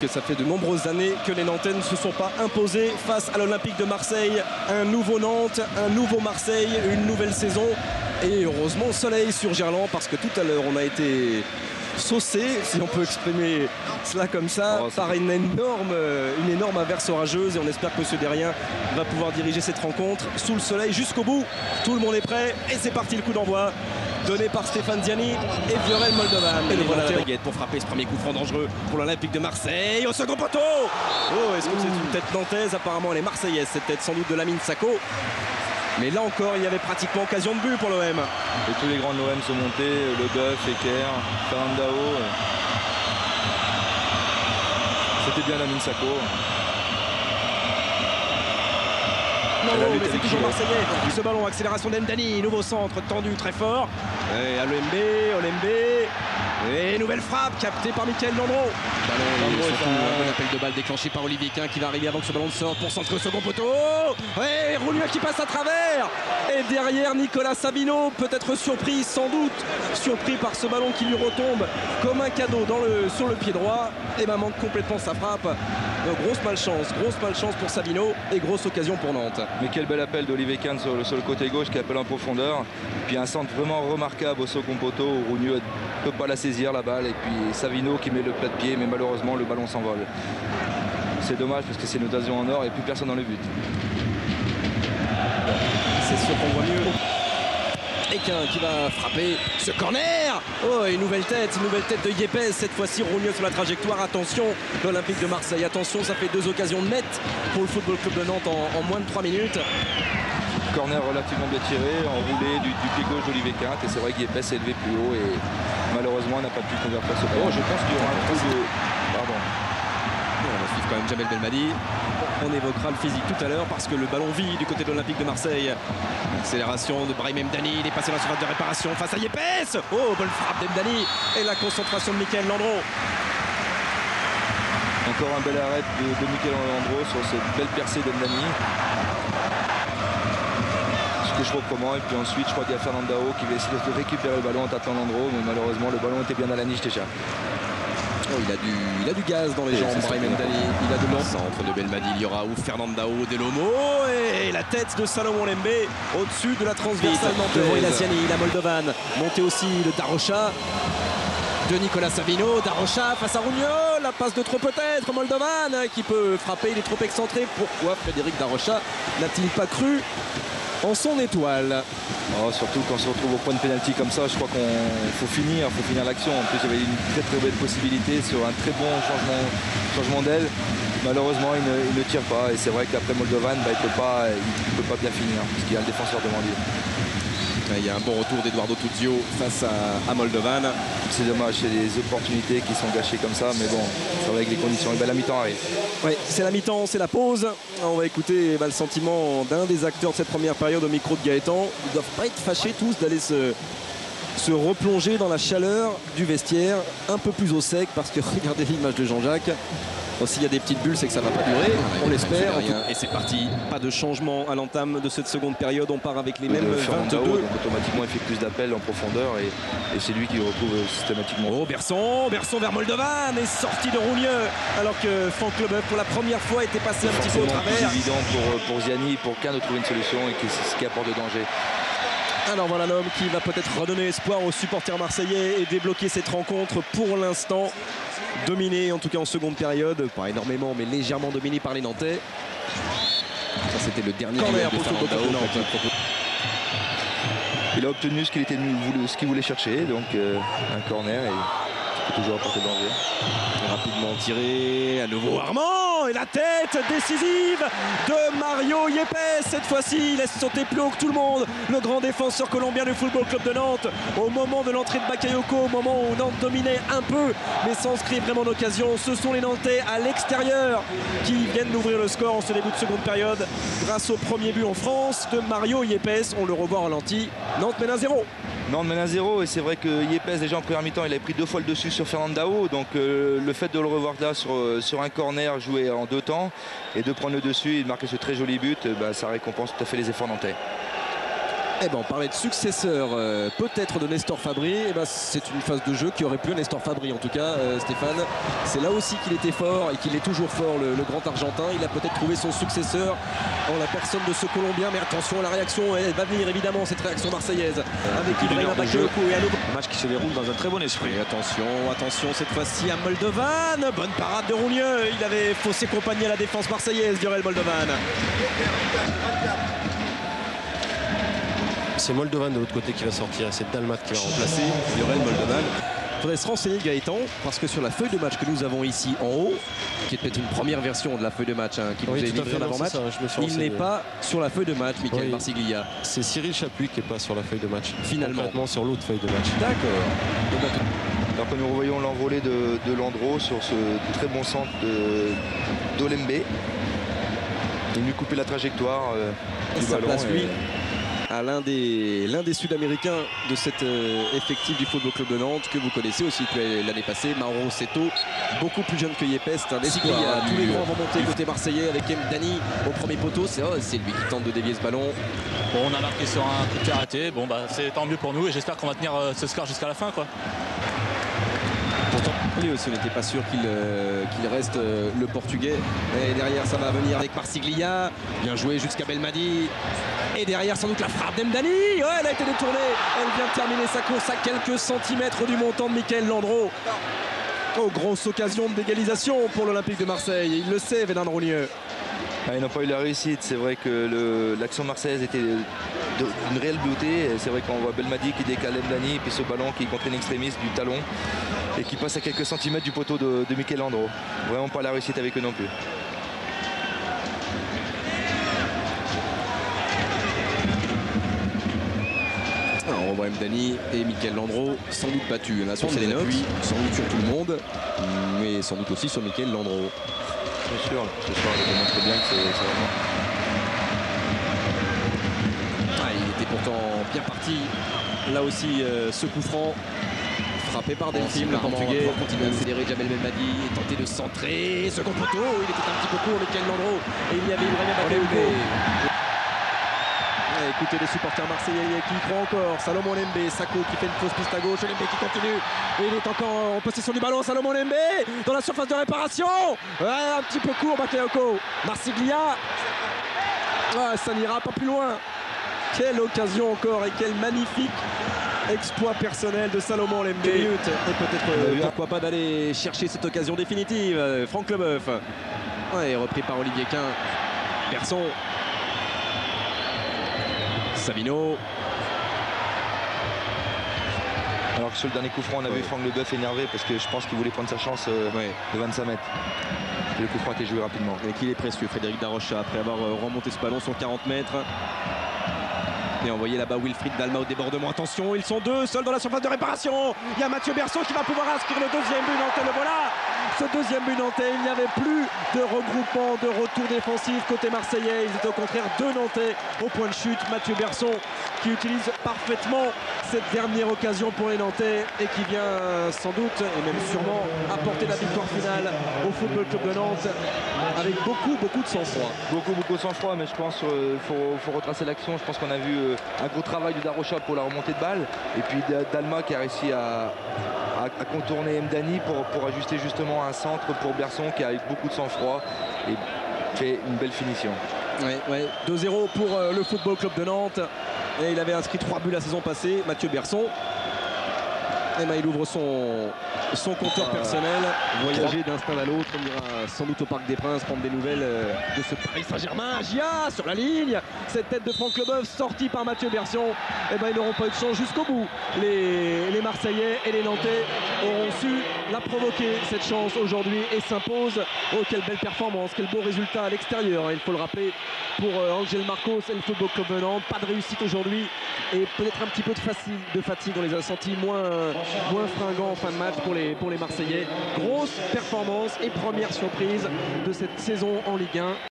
Ça fait de nombreuses années que les Nantais ne se sont pas imposés face à l'Olympique de Marseille. Un nouveau Nantes, un nouveau Marseille, une nouvelle saison. Et heureusement, soleil sur Gerland, parce que tout à l'heure, on a été saucé, si on peut exprimer cela comme ça, par une énorme averse orageuse. Et on espère que M. Derrien va pouvoir diriger cette rencontre sous le soleil jusqu'au bout. Tout le monde est prêt et c'est parti, le coup d'envoi. Donné par Stéphane Ziani et Viorel Moldovan. Et voilà la baguette pour frapper ce premier coup franc dangereux pour l'Olympique de Marseille. Au second poteau. Oh, est-ce que c'est une tête nantaise? Apparemment, elle est marseillaise, cette tête sans doute de Lamine Sako. Mais là encore, il y avait pratiquement occasion de but pour l'OM. Et tous les grands de l'OM sont montés, Leboeuf, Eker, Fernandao. C'était bien Lamine Sako. Non, mais c'est toujours marseillais. Ce ballon, accélération d'Endani, nouveau centre tendu très fort. Et à Olembe. Et nouvelle frappe captée par Mickaël Landreau. Un appel de balle déclenché par Olivier Quin qui va arriver avant que ce ballon sorte pour centrer au second poteau. Et Rougneux qui passe à travers. Et derrière Nicolas Sabino, peut-être surpris, sans doute surpris par ce ballon qui lui retombe comme un cadeau sur le pied droit. Et ben manque complètement sa frappe. Grosse malchance pour Sabino et grosse occasion pour Nantes. Mais quel bel appel d'Olivier Quin sur le côté gauche qui appelle en profondeur. Puis un centre vraiment remarquable au second poteau où Rougneux ne peut pas la saisir la balle. Et puis Savino qui met le plat de pied, mais malheureusement le ballon s'envole. C'est dommage parce que c'est une occasion en or et plus personne dans le but. C'est sûr qu'on voit mieux. Ekin qui va frapper ce corner. Oh, une nouvelle tête de Yepes. Cette fois-ci, Rougneux sur la trajectoire. Attention, l'Olympique de Marseille. Attention, ça fait 2 occasions nettes pour le Football Club de Nantes en moins de 3 minutes. Corner relativement bien tiré, enroulé du pied gauche d'Olivier Quin. Et c'est vrai qu'Yepes s'est élevé plus haut et malheureusement n'a pas pu convertir ce ballon. Je pense qu'il y aura un coup de... Pardon. On va suivre quand même Jamel Belmadi. On évoquera le physique tout à l'heure parce que le ballon vit du côté de l'Olympique de Marseille. Accélération de Brahim Mdani, il est passé dans la surface de réparation face à Yepes. Oh, bonne frappe d'Mdani et la concentration de Mickaël Landreau. Encore un bel arrêt de Mickaël Landreau sur cette belle percée d'Mdani. Ce que je reprends. Et puis ensuite, je crois qu'il y a Fernandao qui va essayer de récupérer le ballon en tâtant Landreau, mais malheureusement, le ballon était bien à la niche déjà. Oh, il a du gaz dans les jambes, Brahim Mdani. Il a de l'encentre de Belmadi. Il y aura ou Fernandao, Delomo et la tête de Salomon Lembe au-dessus de la transversale nantaise. Devant il a Ziani, il a Moldovan. Monté aussi de Darocha. De Nicolas Savino, Darocha face à Rougneux. La passe de trop peut-être. Moldovan qui peut frapper. Il est trop excentré. Pourquoi Frédéric Darocha n'a-t-il pas cru en son étoile? Oh, surtout quand on se retrouve au point de pénalty comme ça, je crois qu'il faut finir l'action. En plus, il y avait une très belle possibilité sur un très bon changement d'aile. Malheureusement, il ne tire pas. Et c'est vrai qu'après Moldovan, il ne peut pas bien finir parce qu'il y a le défenseur devant lui. Il y a un bon retour d'Eduardo Tuzio face à Moldovan. C'est dommage, c'est des opportunités qui sont gâchées comme ça, mais bon, ça va avec les conditions. Et ben, la mi-temps arrive. Oui, c'est la mi-temps, c'est la pause. On va écouter le sentiment d'un des acteurs de cette première période au micro de Gaëtan. Ils ne doivent pas être fâchés tous d'aller se replonger dans la chaleur du vestiaire, un peu plus au sec, parce que regardez l'image de Jean-Jacques. S'il y a des petites bulles, c'est que ça ne va pas durer, on l'espère. Et c'est parti, pas de changement à l'entame de cette seconde période. On part avec les mêmes 22. Donc automatiquement, il fait plus d'appels en profondeur et c'est lui qui le retrouve systématiquement. Oh, Berson vers Moldovan et sorti de Rougneux. Alors que Franck Leboeuf, pour la première fois, était passé un petit peu au travers. C'est évident pour Ziani, pour Quin de trouver une solution et ce qui apporte de danger. Alors voilà l'homme qui va peut-être redonner espoir aux supporters marseillais et débloquer cette rencontre pour l'instant. Dominé en tout cas en seconde période, pas énormément mais légèrement dominé par les Nantais. Ça c'était le dernier corner pour Nantes. Il a obtenu ce qu'il voulait chercher, donc un corner et il peut toujours apporter danger. Rapidement tiré, à nouveau Armand et la tête décisive de Mario Yepes. Cette fois-ci, il laisse sauter plus haut que tout le monde le grand défenseur colombien du Football Club de Nantes. Au moment de l'entrée de Bakayoko, au moment où Nantes dominait un peu, mais sans se créer vraiment d'occasion, ce sont les Nantais à l'extérieur qui viennent d'ouvrir le score en ce début de seconde période grâce au premier but en France de Mario Yepes. On le revoit au ralenti. Nantes mène 1-0. Nantes mène 1-0 et c'est vrai que Yepes déjà en première mi-temps il avait pris 2 fois le dessus sur Fernandao, donc le fait de le revoir là sur un corner joué en 2 temps et de prendre le dessus et de marquer ce très joli but, ça récompense tout à fait les efforts nantais. Eh ben, on parlait de successeur peut-être de Nestor Fabry. Eh ben, c'est une phase de jeu qui aurait pu Nestor Fabry en tout cas, Stéphane. C'est là aussi qu'il était fort et qu'il est toujours fort, le grand Argentin. Il a peut-être trouvé son successeur en la personne de ce Colombien. Mais attention, la réaction, elle va venir évidemment, cette réaction marseillaise. Avec Ibrahima Bakayoko et à nouveau. Un match qui se déroule dans un très bon esprit. Et attention, cette fois-ci à Moldovan. Bonne parade de Rougneux. Il avait faussé compagnie à la défense marseillaise, Durel Moldovan. C'est Moldovan de l'autre côté qui va sortir, c'est Dalmat qui va remplacer Durel Moldovan. Il faudrait se renseigner, Gaëtan, parce que sur la feuille de match que nous avons ici en haut, qui est peut-être une première version de la feuille de match qui nous est livrée en avant-match, il n'est pas sur la feuille de match, Michael Marsiglia. C'est Cyril Chapuis qui n'est pas sur la feuille de match. Finalement. Complètement sur l'autre feuille de match. D'accord. Alors que nous revoyons l'envolée de Landreau sur ce très bon centre d'Olembe. Il lui coupait la trajectoire du ballon. Place, lui, à l'un des Sud-Américains de cet effectif du Football Club de Nantes que vous connaissez aussi depuis l'année passée, Mauro Seto, beaucoup plus jeune que Yepes, un espoir. Tous les grands vont monter côté marseillais avec Mdani au premier poteau. C'est lui qui tente de dévier ce ballon. Bon, on a marqué sur un coup de pied arrêté. Bon, bah, c'est tant mieux pour nous et j'espère qu'on va tenir ce score jusqu'à la fin, quoi. Pourtant, lui aussi n'était pas sûr qu'il reste le Portugais. Et derrière, ça va venir avec Marsiglia. Bien joué jusqu'à Belmadi. Et derrière, sans doute la frappe d'Mdani. Ouais, elle a été détournée. Elle vient de terminer sa course à quelques centimètres du montant de Michael Landreau. Oh, grosse occasion d'égalisation pour l'Olympique de Marseille. Il le sait, Vénan Rougneux. Ils n'ont pas eu la réussite. C'est vrai que l'action marseillaise était d'une réelle beauté. C'est vrai qu'on voit Belmadi qui décale Mdani et puis ce ballon qui contre une extrémiste du talon et qui passe à quelques centimètres du poteau de Michael Landreau. Vraiment pas la réussite avec eux non plus. On voit Mdani et Michael Landreau sans doute battus là sur les appuis, sans doute sur tout le monde, mais sans doute aussi sur Michael Landreau. Bien sûr, ce soir, je montre bien que c'est vraiment... Il était pourtant bien parti. Là aussi, ce coup franc frappé par Delphine, le Portugais. Continue à accélérer Jamel Belmadi et tenter de centrer. Second poteau, il était un petit peu court, Michael Landreau. Et il y avait Ibrahima Bakayoko. Écoutez les supporters marseillais qui y croient encore. Salomon Lembe, Sako qui fait une fausse piste à gauche. Lembe qui continue. Et il est encore en possession du ballon. Salomon Lembe dans la surface de réparation. Un petit peu court, Bakayoko. Marsiglia. Ça n'ira pas plus loin. Quelle occasion encore et quel magnifique exploit personnel de Salomon Lembe. Et peut-être pourquoi pas d'aller chercher cette occasion définitive. Franck Leboeuf. Repris par Olivier Quin. Berson. Savino. Alors que sur le dernier coup franc, on a vu Franck Leboeuf énervé parce que je pense qu'il voulait prendre sa chance de 25 mètres. Et le coup franc a été joué rapidement. Et qu'il est précieux, Frédéric Darocha, après avoir remonté ce ballon sur 40 mètres. Et envoyé là-bas Wilfried Dalma au débordement. Attention, ils sont deux seuls dans la surface de réparation. Il y a Mathieu Berson qui va pouvoir inscrire le deuxième but nantais. Le voilà. Ce deuxième but nantais, il n'y avait plus de regroupement, de retour défensif côté marseillais. Ils étaient au contraire deux nantais au point de chute. Mathieu Berson qui utilise parfaitement cette dernière occasion pour les Nantais et qui vient sans doute et même sûrement apporter la victoire finale au Football Club de Nantes avec beaucoup de sang-froid. Beaucoup de sang-froid, mais je pense qu'il faut retracer l'action. Je pense qu'on a vu un gros travail de Darocha pour la remontée de balle et puis Dalma qui a réussi à contourner Mdani pour ajuster justement un centre pour Berson qui a eu beaucoup de sang-froid et fait une belle finition. 2-0 pour le Football Club de Nantes et il avait inscrit 3 buts la saison passée, Mathieu Berson. Et il ouvre son compteur personnel. Voyager d'un stade à l'autre, on ira sans doute au Parc des Princes prendre des nouvelles de ce Paris Saint-Germain. Gia sur la ligne, cette tête de Franck Leboeuf sortie par Mathieu Berson. Ils n'auront pas eu de chance jusqu'au bout. Les Marseillais et les Nantais auront su la provoquer cette chance aujourd'hui et s'imposent. Oh, quelle belle performance, quel beau résultat à l'extérieur, il faut le rappeler, pour Angel Marcos et le Football Club de Nantes. Pas de réussite aujourd'hui et peut-être un petit peu de fatigue. On les a sentis moins fringants en fin de match pour les Marseillais. Grosse performance et première surprise de cette saison en Ligue 1